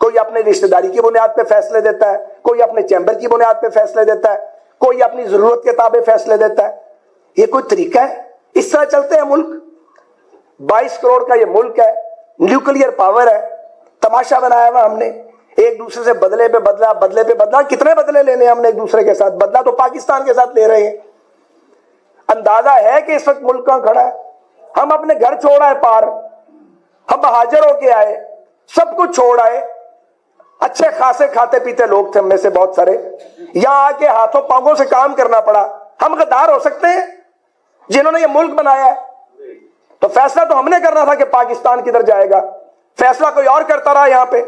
کوئی اپنے رشتہ داری کی بنیاد پہ فیصلے دیتا ہے, کوئی اپنے چیمبر کی بنیاد پہ فیصلے دیتا ہے, کوئی اپنی ضرورت کے تابع فیصلے دیتا ہے. یہ کوئی طریقہ ہے؟ اس طرح چلتے ہیں ملک؟ 22 کروڑ کا یہ ملک ہے, نیوکلیئر پاور ہے, تماشا بنایا ہوا ہم نے, ایک دوسرے سے بدلے پہ بدلہ, بدلے پہ بدلہ. کتنے بدلے لینے ہم نے ایک دوسرے کے ساتھ؟ بدلہ تو پاکستان کے ساتھ لے رہے ہیں. اندازہ ہے کہ اس وقت ملک کہاں کھڑا ہے؟ ہم اپنے گھر چھوڑ آئے پار, ہم مہاجر ہو کے آئے, سب کچھ چھوڑ آئے, اچھے خاصے کھاتے پیتے لوگ تھے ہم میں سے بہت سارے, یہاں آ کے ہاتھوں پاؤں سے کام کرنا پڑا. ہم غدار ہو سکتے ہیں جنہوں نے یہ ملک بنایا ہے؟ تو فیصلہ تو ہم نے کرنا تھا کہ پاکستان کدھر جائے گا, فیصلہ کوئی اور کرتا رہا یہاں پہ.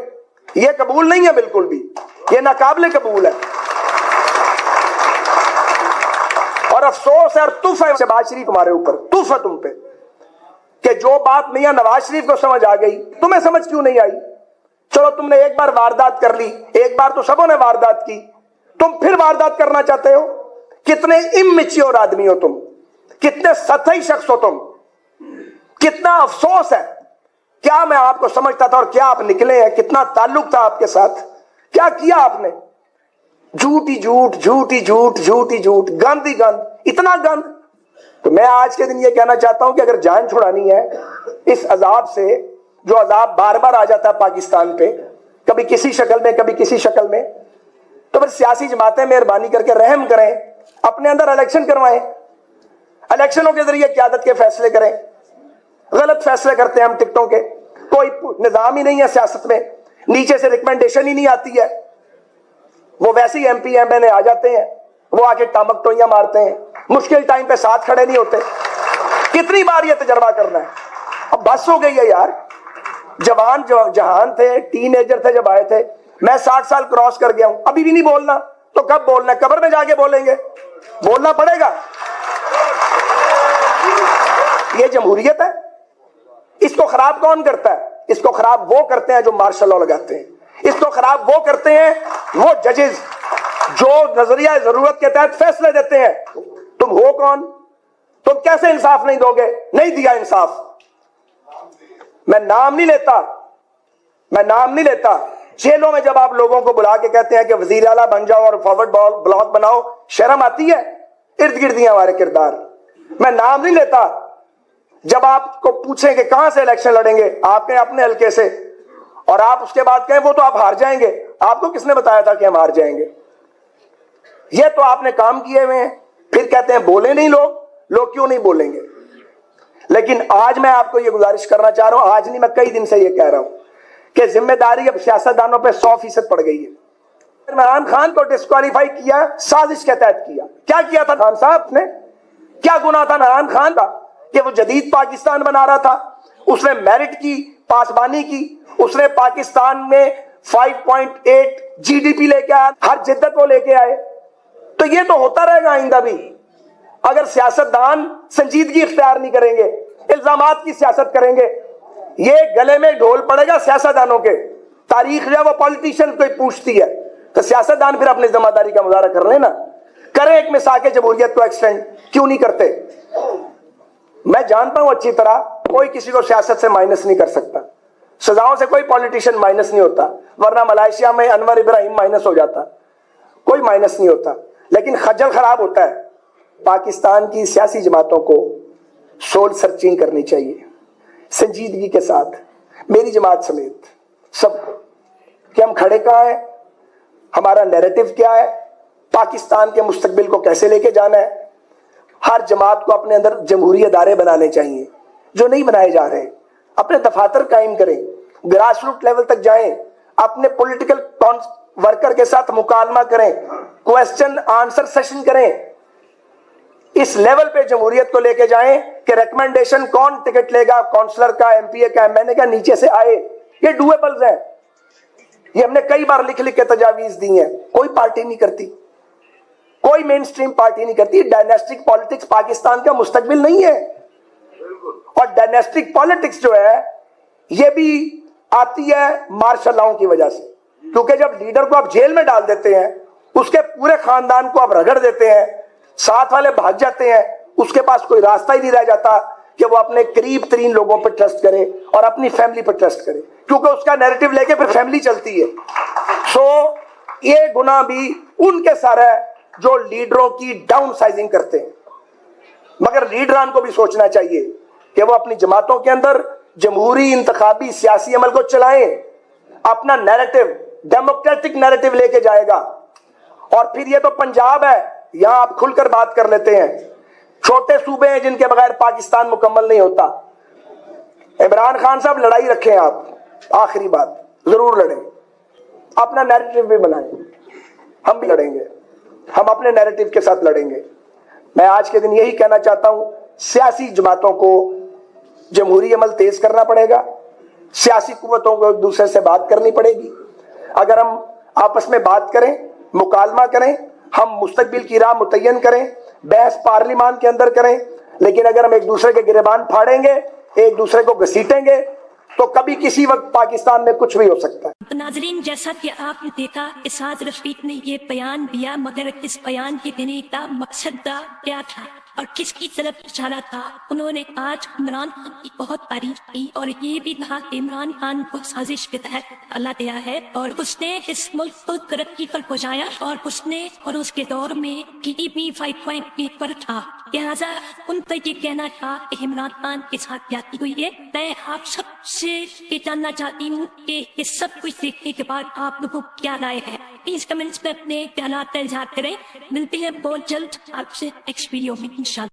یہ قبول نہیں ہے بالکل بھی, یہ ناقابل قبول ہے. اور افسوس ہے اور تف ہے شہباز شریف ہمارے اوپر, تف ہے تم پہ کہ جو بات میاں نواز شریف کو سمجھ آ گئی تمہیں سمجھ کیوں نہیں آئی؟ چلو تم نے ایک بار واردات کر لی, ایک بار تو سبوں نے واردات کی, تم پھر واردات کرنا چاہتے ہو. کتنے اممیچیور آدمی ہو تم, کتنے سطحی شخص ہو تم. کتنا افسوس ہے. کیا میں آپ کو سمجھتا تھا اور کیا آپ نکلے ہیں, کتنا تعلق تھا آپ کے ساتھ, کیا کیا آپ نے؟ جھوٹی جھوٹ, جھوٹی جھوٹ, جھوٹی جھوٹ, گند ہی گند, اتنا گند. تو میں آج کے دن یہ کہنا چاہتا ہوں کہ اگر جان چھڑانی ہے اس عذاب سے, جو عذاب بار بار آ جاتا ہے پاکستان پہ, کبھی کسی شکل میں کبھی کسی شکل میں, تو پھر سیاسی جماعتیں مہربانی کر کے رحم کریں, اپنے اندر الیکشن کروائیں, الیکشنوں کے ذریعے قیادت کے فیصلے کریں. غلط فیصلے کرتے ہیں ہم ٹکٹوں کے, کوئی نظام ہی نہیں ہے سیاست میں, نیچے سے ریکمنڈیشن ہی نہیں آتی ہے. وہ ویسے ہی ایم پی ایم این اے آ جاتے ہیں, وہ آ کے ٹامک ٹوئیاں مارتے ہیں, مشکل ٹائم پہ ساتھ کھڑے نہیں ہوتے. کتنی بار یہ تجربہ کرنا ہے؟ اب بس ہو گئی ہے یار. جوان جہان تھے, ٹین ایجر تھے جب آئے تھے, میں 60 سال کراس کر گیا ہوں, ابھی بھی نہیں بولنا تو کب بولنا ہے؟ قبر میں جا کے بولیں گے, بولنا پڑے گا. یہ جمہوریت ہے. اس کو خراب کون کرتا ہے؟ اس کو خراب وہ کرتے ہیں جو مارشل لا لگاتے ہیں, اس کو خراب وہ کرتے ہیں وہ ججز جو نظریہ ضرورت کے تحت فیصلے دیتے ہیں. تم ہو کون؟ تم کیسے انصاف نہیں دو گے؟ نہیں دیا انصاف. میں نام نہیں لیتا, میں نام نہیں لیتا. جیلوں میں جب آپ لوگوں کو بلا کے کہتے ہیں کہ وزیر اعلیٰ بن جاؤ اور فارورڈ بلاک بناؤ, شرم آتی ہے؟ ارد گرد ہمارے کردار. میں نام نہیں لیتا. جب آپ کو پوچھیں کہ کہاں سے الیکشن لڑیں گے, آپ کہیں اپنے حلقے سے, اور آپ اس کے بعد کہیں وہ تو آپ ہار جائیں گے. آپ کو کس نے بتایا تھا کہ ہم ہار جائیں گے؟ یہ تو آپ نے کام کیے ہوئے ہیں. پھر کہتے ہیں بولے نہیں لوگ, لوگ کیوں نہیں بولیں گے؟ لیکن آج میں آپ کو یہ گزارش کرنا چاہ رہا ہوں, آج نہیں میں کئی دن سے یہ کہہ رہا ہوں کہ ذمہ داری اب سیاستدانوں پہ 100% پڑ گئی ہے. عمران خان کو ڈسکوالیفائی کیا سازش کے تحت کیا. کیا کیا تھا خان صاحب نے؟ کیا گناہ تھا عمران خان کا کہ وہ جدید پاکستان بنا رہا تھا؟ اس نے میرٹ کی, پاسبانی کی, اس نے پاکستان میں 5.8 جی ڈی پی لے کے آیا, ہر جدت وہ لے کے آئے. تو یہ تو ہوتا رہے گا آئندہ بھی اگر سیاستدان سنجیدگی اختیار نہیں کریں گے, الزامات کی سیاست کریں گے. یہ گلے میں ڈھول پڑے گا سیاستدانوں کے. تاریخ جو ہے وہ پولیٹیشین کو پوچھتی ہے, تو سیاستدان پھر اپنی ذمہ داری کا مظاہرہ کر لینا, کریں ایک مساق جمہوریت کو ایکسٹینڈ. کیوں نہیں کرتے؟ میں جانتا ہوں اچھی طرح کوئی کسی کو سیاست سے مائنس نہیں کر سکتا, سزاؤں سے کوئی پولیٹیشین مائنس نہیں ہوتا, ورنہ ملائیشیا میں انور ابراہیم مائنس ہو جاتا, کوئی مائنس نہیں ہوتا. لیکن خجل خراب ہوتا ہے. پاکستان کی سیاسی جماعتوں کو سول سرچنگ کرنی چاہیے سنجیدگی کے ساتھ, میری جماعت سمیت سب کو, کہ ہم کھڑے کہاں ہیں, ہمارا نیریٹو کیا ہے, پاکستان کے مستقبل کو کیسے لے کے جانا ہے. ہر جماعت کو اپنے اندر جمہوری ادارے بنانے چاہیے جو نہیں بنائے جا رہے. اپنے دفاتر قائم کریں, گراس روٹ لیول تک جائیں, اپنے پولیٹیکل ورکر کے ساتھ مکالمہ کریں, کوسچن آنسر سیشن کریں. اس لیول پہ جمہوریت کو لے کے جائیں کہ ریکمنڈیشن کون ٹکٹ لے گا, کونسلر کا, ایم پی اے کا, ایم این اے کا, نیچے سے آئے. یہ ڈویبلز ہیں. یہ ہم نے کئی بار لکھ لکھ کے تجاویز دی ہیں, کوئی پارٹی نہیں کرتی, کوئی مین سٹریم پارٹی نہیں کرتی. ڈائنیسٹک پالیٹکس پاکستان کا مستقبل نہیں ہے. اور ڈائنیسٹک پالیٹکس جو ہے یہ بھی آتی ہے مارشل لاؤں کی وجہ سے, کیونکہ جب لیڈر کو آپ جیل میں ڈال دیتے ہیں, اس کے پورے خاندان کو آپ رگڑ دیتے ہیں, ساتھ والے بھاگ جاتے ہیں, اس کے پاس کوئی راستہ ہی نہیں رہ جاتا کہ وہ اپنے قریب ترین لوگوں پر ٹرسٹ کرے اور اپنی فیملی پر ٹرسٹ کرے. کیونکہ اس کا نیریٹو لے کے پھر فیملی چلتی ہے. سو یہ گناہ بھی ان کے سارا ہے جو لیڈروں کی ڈاؤن سائزنگ کرتے ہیں. مگر لیڈران کو بھی سوچنا چاہیے کہ وہ اپنی جماعتوں کے اندر جمہوری انتخابی سیاسی عمل کو چلائیں, اپنا نیریٹو ڈیموکریٹک نیریٹو لے کے جائے گا. اور پھر یہ تو پنجاب ہے, یہاں آپ کھل کر بات کر لیتے ہیں. چھوٹے صوبے ہیں جن کے بغیر پاکستان مکمل نہیں ہوتا. عمران خان صاحب لڑائی رکھیں, آپ آخری بات ضرور لڑیں, اپنا نیریٹو بھی بنائیں. ہم بھی لڑیں گے, ہم اپنے نیریٹو کے ساتھ لڑیں گے. میں آج کے دن یہی کہنا چاہتا ہوں, سیاسی جماعتوں کو جمہوری عمل تیز کرنا پڑے گا, سیاسی قوتوں کو ایک دوسرے سے بات کرنی پڑے گی. اگر ہم آپس میں بات کریں, مکالمہ کریں, ہم مستقبل کی راہ متعین کریں, بحث پارلیمان کے اندر کریں, لیکن اگر ہم ایک دوسرے کے گریبان پھاڑیں گے, ایک دوسرے کو گھسیٹیں گے, تو کبھی کسی وقت پاکستان میں کچھ بھی ہو سکتا ہے. ناظرین, جیسا کہ آپ نے دیکھا اسعاد رفیق نے یہ بیان دیا, مگر اس بیان کے دینے کا مقصد کیا تھا اور کس کی طرف اشارہ تھا. انہوں نے آج عمران خان کی بہت تعریف کی اور یہ بھی کہا کہ عمران خان کو سازش کے تحت اللہ دیا ہے اور اس نے اس ملک کو ترقی پر پہنچایا اور اس نے اور اس کے دور میں GDP 5.8 پر تھا. لہٰذا ان پر یہ کہنا تھا کہ عمران خان کے ساتھ جاتی ہوئی ہے. میں آپ سب سے یہ جاننا چاہتی ہوں کہ یہ سب کچھ دیکھنے کے بعد آپ لوگوں کو کیا رائے ہے. پلیز کمنٹس میں اپنے خیالات کا اظہار کریں. ملتے ہیں بہت جلد آپ سے نیکسٹ ویڈیو میں انشاءاللہ.